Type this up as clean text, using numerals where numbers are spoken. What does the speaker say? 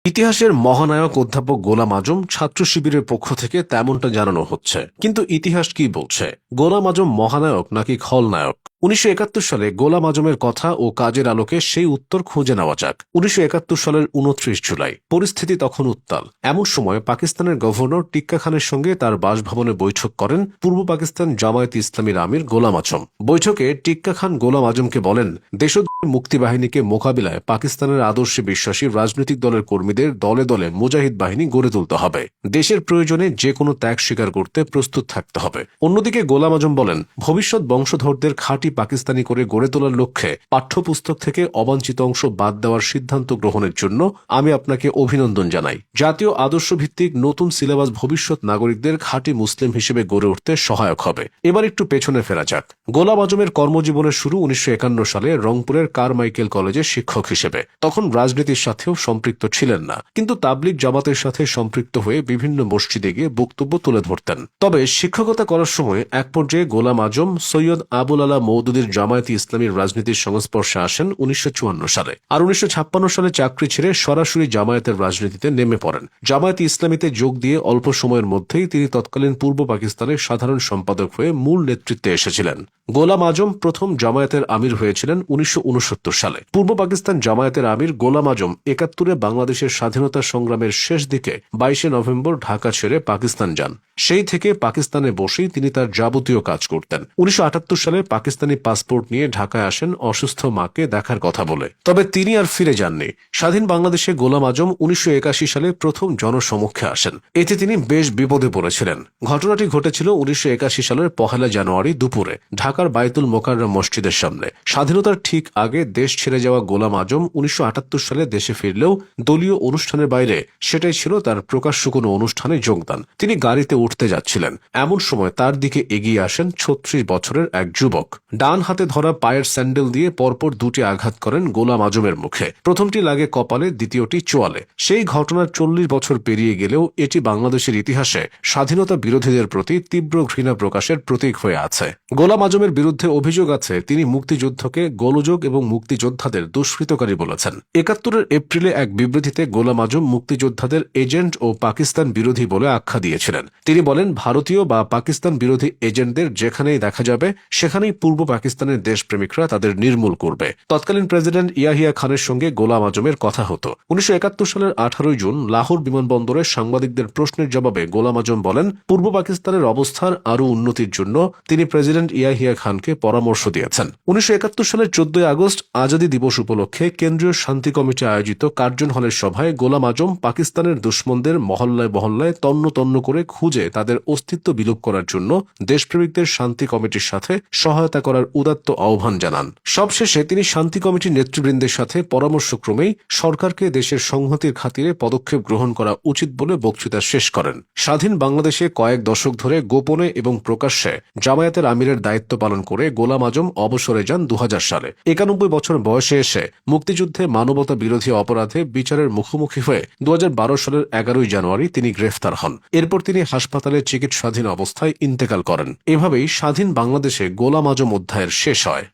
ইতিহাসের মহানায়ক অধ্যাপক গোলাম আজম ছাত্র শিবিরের পক্ষ থেকে তেমনটা জানানো হচ্ছে, কিন্তু ইতিহাস কি বলছে? গোলাম আজম মহানায়ক নাকি খলনায়ক? ১৯৭১ সালে গোলাম আজমের কথা ও কাজের আলোকে সেই উত্তর খুঁজে নেওয়া যাক। ১৯৭১ সালের ২৯ জুলাই পরিস্থিতি তখন উত্তাল। এমন সময় পাকিস্তানের গভর্নর টিক্কা খানের সঙ্গে তার বাসভবনে বৈঠক করেন পূর্ব পাকিস্তান জামায়াত ইসলামীর আমির গোলাম আজম। বৈঠকে টিক্কা খান গোলাম আজমকে বলেন, দেশদ্রোহী মুক্তিবাহিনীকে মোকাবিলায় পাকিস্তানের আদর্শে বিশ্বাসী রাজনৈতিক দলের কর্মীদের দলে দলে মুজাহিদ বাহিনী গড়ে তুলতে হবে। দেশের প্রয়োজনে যে কোনো ত্যাগ স্বীকার করতে প্রস্তুত থাকতে হবে। অন্যদিকে গোলাম আজম বলেন, ভবিষ্যৎ বংশধরদের খাঁটি পাকিস্তানি করে গড়ে তোলার লক্ষ্যে পাঠ্যপুস্তক থেকে অবাঞ্ছিত অংশ বাদ দেওয়ার সিদ্ধান্ত গ্রহণের জন্য আমি আপনাকে অভিনন্দন জানাই। জাতীয় আদর্শ ভিত্তিক নতুন সিলেবাস ভবিষ্যৎ নাগরিকদের খাঁটি মুসলিম হিসেবে গড়ে উঠতে সহায়ক হবে। এবার একটু পেছনে ফেরা যাক। গোলাম আজমের কর্মজীবনের শুরু ১৯৫১ সালে রংপুরের কারমাইকেল কলেজে শিক্ষক হিসেবে। তখন রাজনীতির সাথেও সম্পৃক্ত ছিলেন না, কিন্তু তাবলিগ জামাতের সাথে সম্পৃক্ত হয়ে বিভিন্ন মসজিদে গিয়ে বক্তব্য তুলে ধরতেন। তবে শিক্ষকতা করার সময় এক পর্যায়ে গোলাম আজম সৈয়দ আবুল আলা মওদুদীর জামায়াতে ইসলামীর রাজনীতির সংস্পর্শে আসেন ১৯৫৪ সালে। আর ১৯৫৬ সালে চাকরি ছেড়ে সরাসরি জামায়াতের রাজনীতিতে নেমে পড়েন। জামায়াতে ইসলামীতে যোগ দিয়ে অল্প সময়ের মধ্যেই তিনি তৎকালীন পূর্ব পাকিস্তানের সাধারণ সম্পাদক হয়ে মূল নেতৃত্বে এসেছিলেন। গোলাম আজম প্রথম জামায়াতের আমির হয়েছিলেন ১৯৬৯ সালে। পূর্ব পাকিস্তান জামায়াতের আমির গোলাম আজম ৭১-এ বাংলাদেশের স্বাধীনতা সংগ্রামের শেষ দিকে ২২ নভেম্বর ঢাকা ছেড়ে পাকিস্তান যান। সেই থেকে পাকিস্তানে বসেই তিনি তার যাবতীয় কাজ করতেন। ১৯৭৮ সালে পাকিস্তানি পাসপোর্ট নিয়ে ঢাকায় আসেন অসুস্থ মাকে দেখার কথা বলে। তবে তিনি আর ফিরে যাননি। স্বাধীন বাংলাদেশে গোলাম আজম ১৯৮১ সালে প্রথম জনসমক্ষে আসেন। এতে তিনি বেশ বিপদে পড়েছিলেন। ঘটনাটি ঘটেছিল ১৯৮১ সালের ১ জানুয়ারি দুপুরে ঢাকার বায়তুল মোকাররম মসজিদের সামনে। স্বাধীনতার ঠিক আগে দেশ ছেড়ে যাওয়া গোলাম আজম ১৯৭৮ সালে দেশে ফিরলেও দলীয় অনুষ্ঠানের বাইরে সেটাই ছিল তার প্রকাশ্য কোনো অনুষ্ঠানে যোগদান। তিনি গাড়িতে উঠতে যাচ্ছিলেন, এমন সময় তার দিকে এগিয়ে আসেন ৩৬ বছরের এক যুবক। ডান হাতে ধরা পায়ের স্যান্ডেল দিয়ে পরপর দুটি আঘাত করেন গোলাম আজমের মুখে। প্রথমটি লাগে কপালে, দ্বিতীয়টি চোয়ালে। সেই ঘটনার ৪০ বছর পেরিয়ে গেলেও এটি বাংলাদেশের ইতিহাসে স্বাধীনতা বিরোধীদের প্রতি তীব্র ঘৃণা প্রকাশের প্রতীক হয়ে আছে। গোলাম আজমের বিরুদ্ধে অভিযোগ আছে তিনি মুক্তিযুদ্ধকে গোলযোগ এবং মুক্তিযোদ্ধাদের দুষ্কৃতকারী বলেছেন। ৭১-এর এপ্রিলে এক বিবৃতিতে গোলাম আজম মুক্তিযোদ্ধাদের এজেন্ট ও পাকিস্তান বিরোধী বলে আখ্যা দিয়েছিলেন। তিনি বলেন, ভারতীয় বা পাকিস্তান বিরোধী এজেন্টদের যেখানেই দেখা যাবে সেখানেই পূর্ব পাকিস্তানের দেশপ্রেমিকরা তাদের নির্মূল করবে। তৎকালীন প্রেসিডেন্ট ইয়াহিয়া খানের সঙ্গে গোলাম আজমের কথা হতো। ১৯৭১ সালের ১৮ জুন লাহোর বিমানবন্দরে সাংবাদিকদের প্রশ্নের জবাবে গোলাম আজম বলেন, পূর্ব পাকিস্তানের অবস্থার আরও উন্নতির জন্য তিনি প্রেসিডেন্ট ইয়াহিয়া খানকে পরামর্শ দিয়েছেন। ১৯৭১ সালের ১৪ আগস্ট আজাদী দিবস উপলক্ষে কেন্দ্রীয় শান্তি কমিটি আয়োজিত কার্জন হলের সভায় গোলাম আজম পাকিস্তানের দুশ্মনদের মহল্লায় মহল্লায় তন্ন তন্ন করে খুঁজে তাদের অস্তিত্ব বিলোপ করার জন্য দেশপ্রেমিকদের শান্তি কমিটির সাথে সহায়তা করার উদাত্ত আহ্বান জানান। সবশেষে তিনি শান্তি কমিটির নেতৃবৃন্দের সাথে পরামর্শক্রমেই সরকারকে দেশের সংহতির খাতিরে পদক্ষেপ গ্রহণ করা উচিত বলে বক্তৃতা শেষ করেন। স্বাধীন বাংলাদেশে কয়েক দশক ধরে গোপনে এবং প্রকাশ্যে জামায়াতের আমিরের দায়িত্ব পালন করে গোলাম আজম অবসরে যান ২০০০ সালে। ৯১ বছর বয়সে এসে মুক্তিযুদ্ধে মানবতা বিরোধী অপরাধে বিচারের মুখোমুখি হয়ে ২০১২ সালের ১১ জানুয়ারি তিনি গ্রেফতার হন। এরপর তিনি হাসপাতালে চিকিৎসাধীন অবস্থায় ইন্তেকাল করেন। এভাবেই স্বাধীন বাংলাদেশে গোলাম আজম অধ্যায়ের শেষ হয়।